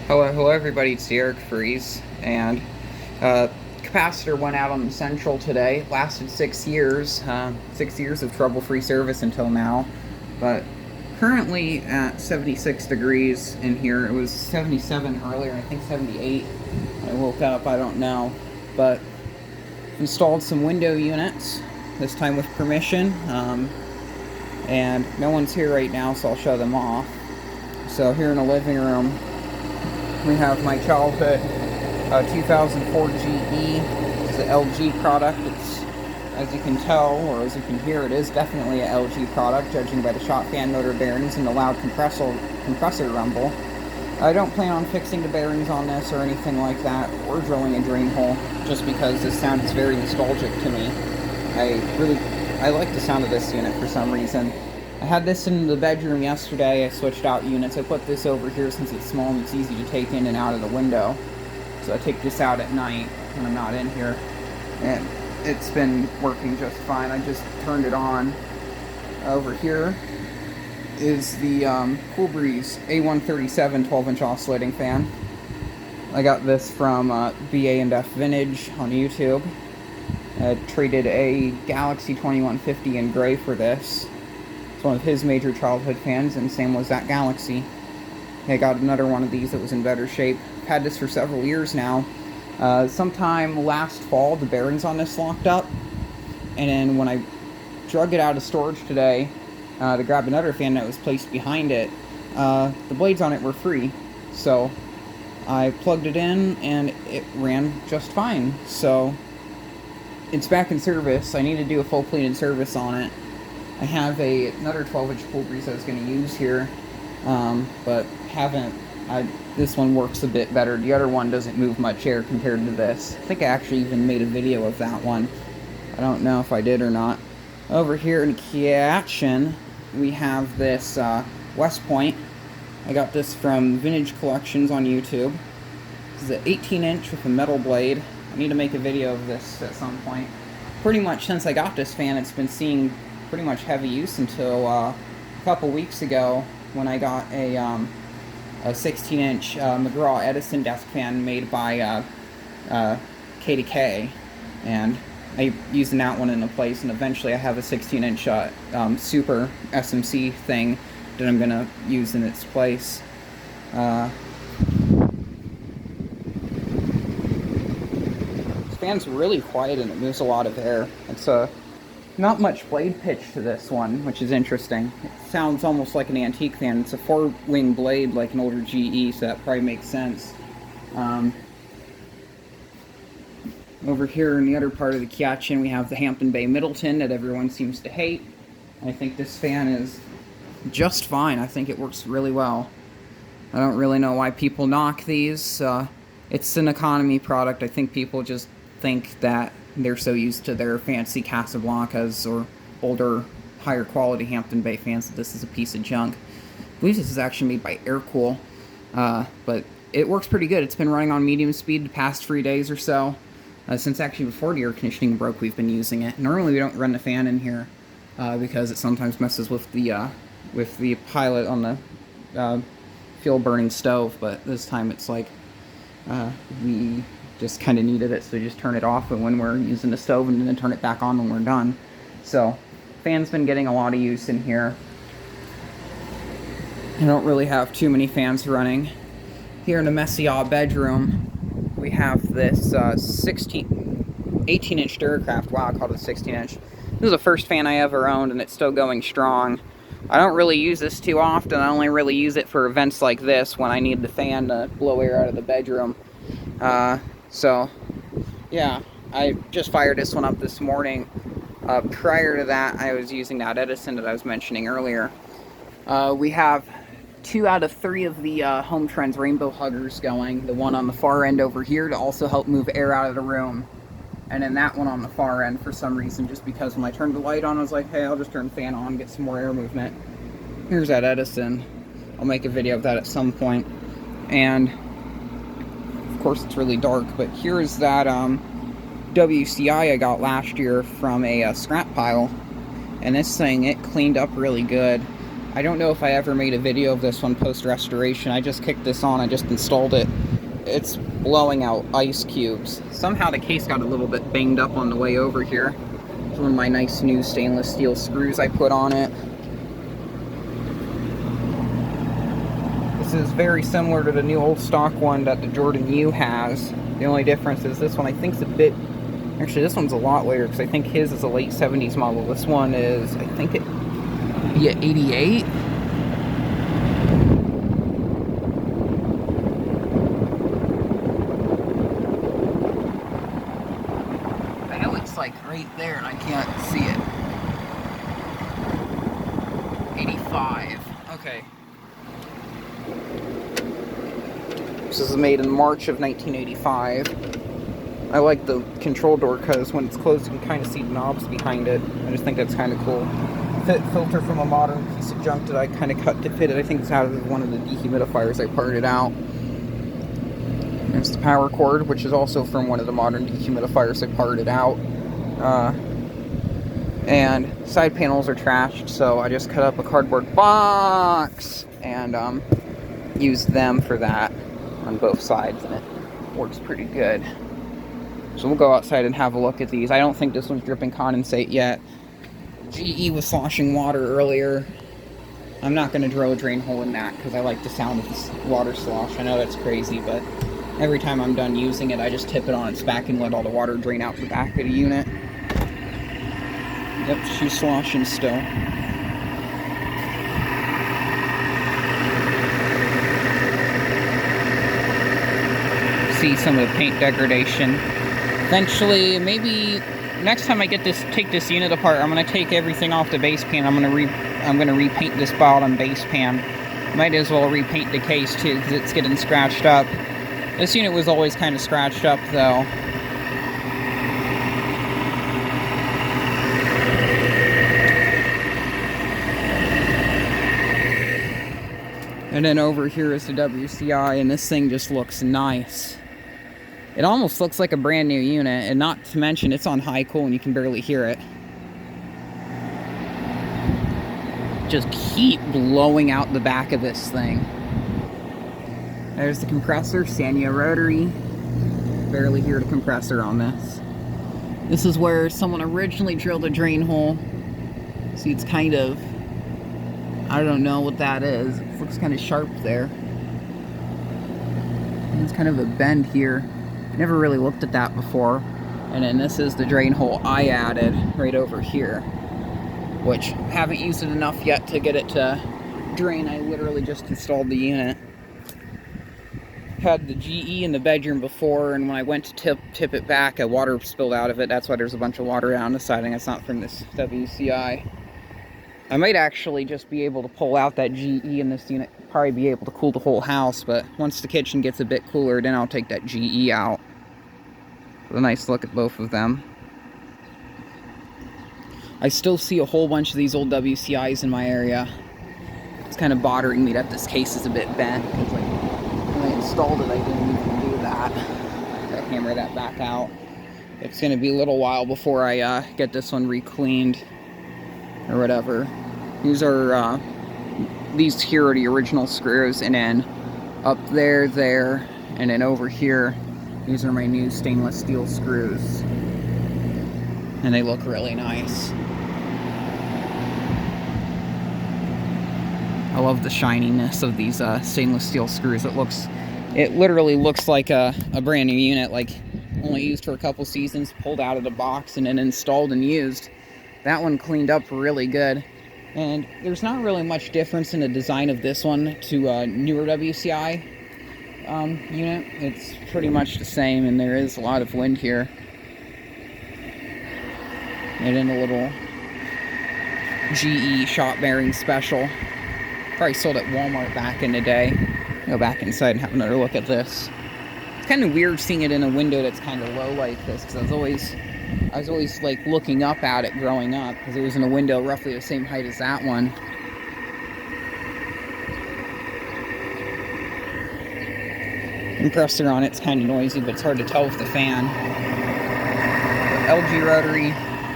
Hello everybody, it's Derek Freeze, and capacitor went out on the Central today. Lasted 6 years, 6 years of trouble-free service until now, but currently at 76 degrees in here. It was 77 earlier, I think 78. I woke up, I don't know, but installed some window units, this time with permission, and no one's here right now, so I'll show them off. So here in the living room, we have my childhood 2004 GE. It's an LG product. It's, as you can tell, or as you can hear, it is definitely an LG product, judging by the shot fan motor bearings and the loud compressor rumble. I don't plan on fixing the bearings on this or anything like that, or drilling a drain hole, just because this sound is very nostalgic to me. I like the sound of this unit for some reason. I had this in the bedroom yesterday. I switched out units. I put this over here since it's small and it's easy to take in and out of the window. So I take this out at night when I'm not in here. And it's been working just fine. I just turned it on. Over here is the Coolbreeze A137 12-inch oscillating fan. I got this from BA&F Vintage on YouTube. I traded a Galaxy 2150 in gray for this. It's one of his major childhood fans, and same was that Galaxy. I got another one of these that was in better shape. I've had this for several years now. Sometime last fall, the bearings on this locked up, and then when I drug it out of storage today to grab another fan that was placed behind it, the blades on it were free. So I plugged it in, and it ran just fine. So it's back in service. I need to do a full clean and service on it. I have another 12-inch Coolbreeze I was going to use here, but haven't. This one works a bit better. The other one doesn't move much air compared to this. I think I actually even made a video of that one. I don't know if I did or not. Over here in Kitchen, we have this West Point. I got this from Vintage Collections on YouTube. This is an 18-inch with a metal blade. I need to make a video of this at some point. Pretty much since I got this fan, it's been seeing pretty much heavy use until a couple weeks ago when I got a 16-inch McGraw Edison desk fan made by K2K, and I using that one in a place, and eventually I have a 16-inch Super SMC thing that I'm gonna use in its place. This fan's really quiet and it moves a lot of air. It's not much blade pitch to this one, which is interesting. It sounds almost like an antique fan. It's a 4-wing blade like an older GE, so that probably makes sense. Over here in the other part of the kitchen, we have the Hampton Bay Middleton that everyone seems to hate. I think this fan is just fine. I think it works really well. I don't really know why people knock these. It's an economy product. I think people just think that they're so used to their fancy Casablancas or older, higher quality Hampton Bay fans that this is a piece of junk. I believe this is actually made by Aircool, but it works pretty good. It's been running on medium speed the past 3 days or so. Since actually before the air conditioning broke, we've been using it. Normally we don't run the fan in here because it sometimes messes with the pilot on the fuel burning stove, but this time it's like we just kind of needed it, so we just turn it off when we're using the stove and then turn it back on when we're done. So fan's been getting a lot of use in here. I don't really have too many fans running. Here in the Messiah bedroom, we have this 18-inch Duracraft. Wow, I called it a 16-inch. This is the first fan I ever owned, and it's still going strong. I don't really use this too often. I only really use it for events like this when I need the fan to blow air out of the bedroom. So, yeah, I just fired this one up this morning. Prior to that, I was using that Edison that I was mentioning earlier. We have 2 out of 3 of the Home Trends Rainbow Huggers going. The one on the far end over here to also help move air out of the room. And then that one on the far end for some reason, just because when I turned the light on, I was like, hey, I'll just turn the fan on, get some more air movement. Here's that Edison. I'll make a video of that at some point. And of course it's really dark, but here's that WCI I got last year from a scrap pile, and this thing, it cleaned up really good. I don't know if I ever made a video of this one post-restoration. I just kicked this on, I just installed it. It's blowing out ice cubes. Somehow the case got a little bit banged up on the way over here. It's one of my nice new stainless steel screws I put on it. This is very similar to the new old stock one that the Jordan U has. The only difference is this one I think is a bit... Actually, this one's a lot later because I think his is a late 70s model. This one is, I think it... Yeah, 88? I know it's like right there and I can't see it. 85. Okay. This is made in March of 1985. I like the control door because when it's closed you can kind of see the knobs behind it. I just think that's kind of cool. Filter from a modern piece of junk that I kind of cut to fit it. I think it's out of one of the dehumidifiers I parted out. There's the power cord, which is also from one of the modern dehumidifiers I parted out. And side panels are trashed, so I just cut up a cardboard box and used them for that on both sides, and it works pretty good. So we'll go outside and have a look at these. I don't think this one's dripping condensate yet. GE was sloshing water earlier. I'm not going to drill a drain hole in that because I like the sound of this water slosh. I know that's crazy, but every time I'm done using it, I just tip it on its back and let all the water drain out the back of the unit. Yep, she's sloshing still. See some of the paint degradation. Eventually, maybe next time I take this unit apart, I'm gonna take everything off the base pan. I'm gonna repaint this bottom base pan. Might as well repaint the case too, because it's getting scratched up. This unit was always kind of scratched up though. And then over here is the WCI, and this thing just looks nice. It almost looks like a brand new unit, and not to mention it's on high cool and you can barely hear it. Just keep blowing out the back of this thing. There's the compressor, Sanyo rotary. Barely hear the compressor on this. This is where someone originally drilled a drain hole. See, it's kind of... I don't know what that is. It looks kind of sharp there. And it's kind of a bend here. Never really looked at that before. And then this is the drain hole I added right over here, which haven't used it enough yet to get it to drain. I literally just installed the unit. Had the GE in the bedroom before, and when I went to tip it back, water spilled out of it. That's why there's a bunch of water down the siding. It's not from this WCI. I might actually just be able to pull out that GE in this unit, probably be able to cool the whole house, but once the kitchen gets a bit cooler, then I'll take that GE out. A nice look at both of them. I still see a whole bunch of these old WCIs in my area. It's kind of bothering me that this case is a bit bent, because like, when I installed it, I didn't even do that. Gotta hammer that back out. It's gonna be a little while before I get this one re-cleaned or whatever. These are these here are the original screws, and then up there, and then over here, these are my new stainless steel screws, and they look really nice. I love the shininess of these stainless steel screws. It literally looks like a brand new unit, like only used for a couple seasons, pulled out of the box and then installed and used. That one cleaned up really good. And there's not really much difference in the design of this one to a newer WCI unit. It's pretty much the same, and there is a lot of wind here. And then a little GE shot bearing special. Probably sold at Walmart back in the day. Go back inside and have another look at this. It's kind of weird seeing it in a window that's kind of low like this, because I was always like looking up at it growing up, because it was in a window roughly the same height as that one. Compressor on it's kind of noisy, but it's hard to tell with the fan. LG rotary.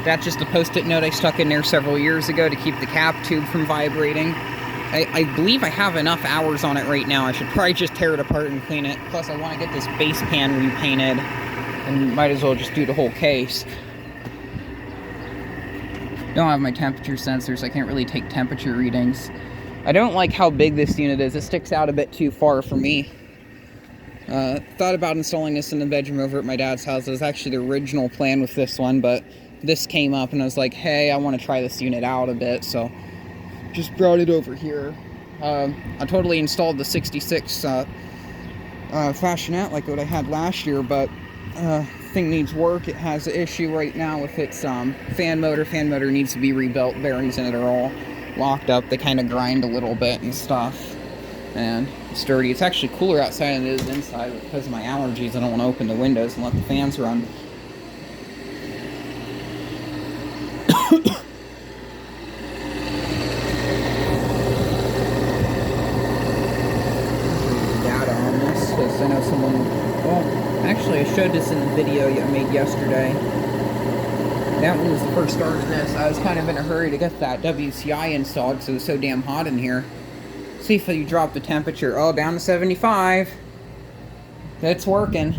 That's just a post-it note I stuck in there several years ago to keep the cap tube from vibrating. I believe I have enough hours on it right now. I should probably just tear it apart and clean it. Plus, I want to get this base pan repainted, and might as well just do the whole case. Don't have my temperature sensors. I can't really take temperature readings. I don't like how big this unit is. It sticks out a bit too far for me. Thought about installing this in the bedroom over at my dad's house. It was actually the original plan with this one, but this came up and I was like, hey, I want to try this unit out a bit, so just brought it over here. I totally installed the 66 Fashionette like what I had last year, but thing needs work. It has an issue right now with its fan motor. Fan motor needs to be rebuilt. Bearings in it are all locked up. They kind of grind a little bit and stuff. And it's dirty. It's actually cooler outside than it is inside, but because of my allergies, I don't want to open the windows and let the fans run. Data on this, because I know someone... Well, actually, I showed this in the video I made yesterday. That one was the first start of this. I was kind of in a hurry to get that WCI installed because it was so damn hot in here. See if you drop the temperature. Oh, down to 75. It's working.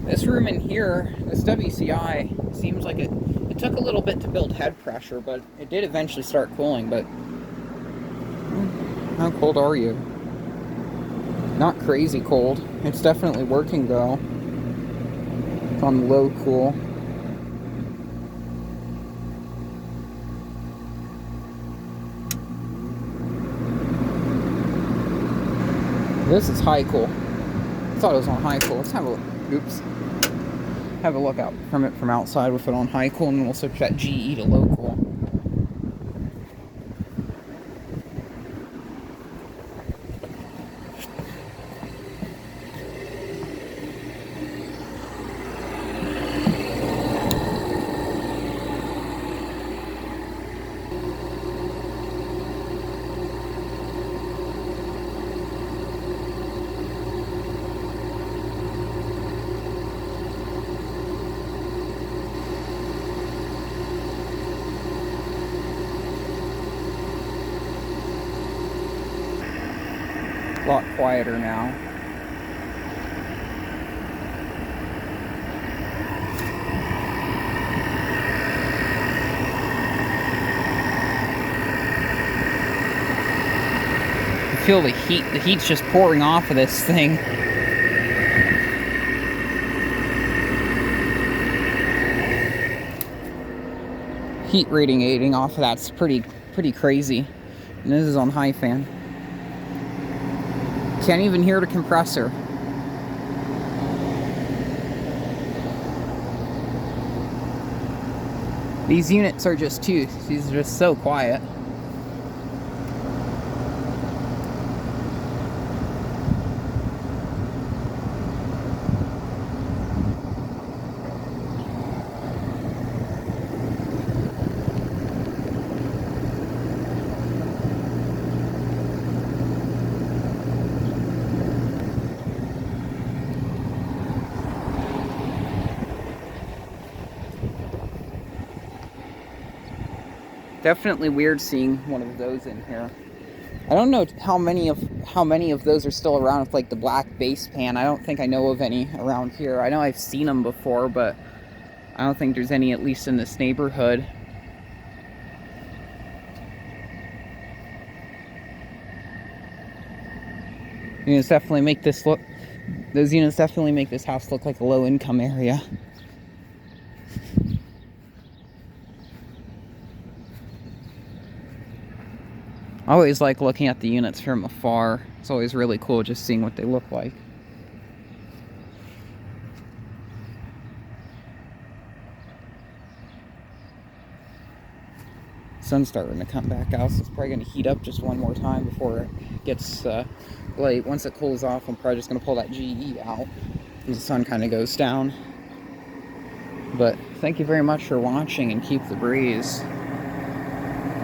This room in here, this WCI, seems like it took a little bit to build head pressure, but it did eventually start cooling. But how cold are you? Not crazy cold. It's definitely working though. It's on low cool. This is high cool. I thought it was on high cool. Let's have a look out from it from outside with it on high cool, and then we'll switch that GE to low cool. A lot quieter now. I feel the heat. The heat's just pouring off of this thing. Heat radiating off of that's pretty crazy. And this is on high fan. Can't even hear the compressor. These units are just these are just so quiet. Definitely weird seeing one of those in here. I don't know how many of those are still around with like the black base pan. I don't think I know of any around here. I know I've seen them before, but I don't think there's any, at least in this neighborhood. Units definitely make this look. Those units definitely make this house look like a low-income area. I always like looking at the units from afar. It's always really cool just seeing what they look like. Sun's starting to come back out, so it's probably going to heat up just one more time before it gets late. Once it cools off, I'm probably just going to pull that GE out as the sun kind of goes down. But thank you very much for watching, and keep the breeze.